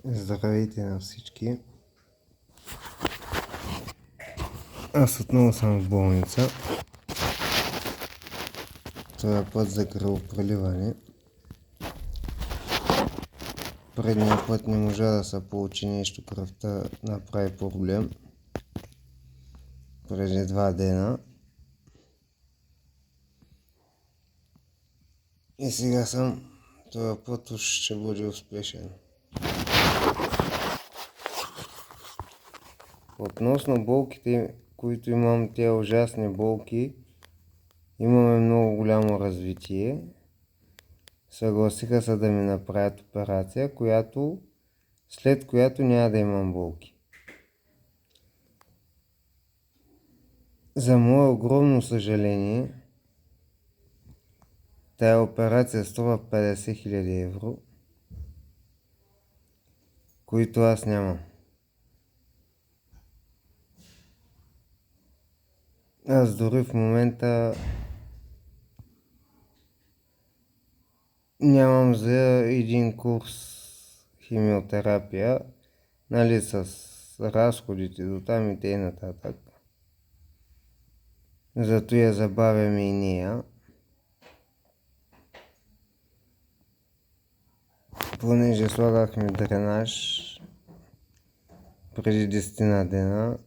Здравейте на всички! Аз отново съм в болница. Това път за кръвопреливане. Предния път не можа да се получи нещо, кръвта направи проблем. Преди 2 дена. И сега този път уж ще бъде успешен. Относно болките, които имам, тези ужасни болки, имаме много голямо развитие. Съгласиха се да ми направят операция, след която няма да имам болки. За мое огромно съжаление, тая операция струва 50 000 евро, които аз нямам. Аз дори в момента нямам за един курс химиотерапия, нали, с разходите до там и т.н. Зато я забавяме и нея. Понеже слагахме дренаж преди 10 дена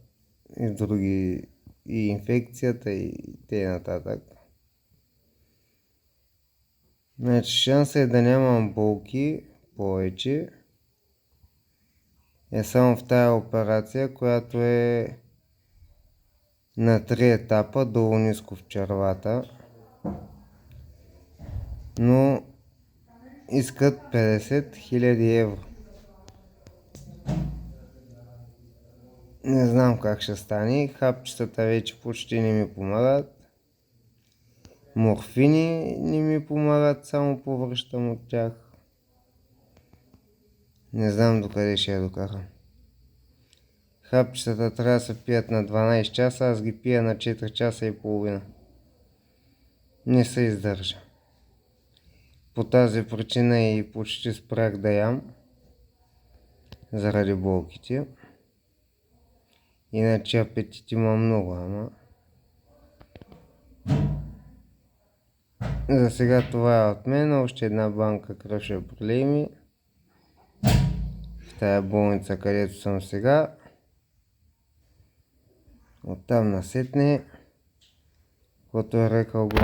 и други, и инфекцията и т.н. Значи шансът е да нямам болки повече е само в тая операция, която е на 3 етапа, долу ниско в червата, но искат 50 000 евро. Не знам как ще стане, хапчетата вече почти не ми помагат, морфини не ми помагат, само повръщам от тях. Не знам докъде ще я докарам. Хапчетата трябва да се пият на 12 часа, аз ги пия на 4 часа и половина. Не се издържа. По тази причина и почти спрях да ям, заради болките. Иначе апетит има много, ама за сега това е от мен. Още една банка кръв ще пролеем в тая болница, където съм сега. Оттам насетне, каквото е рекал го.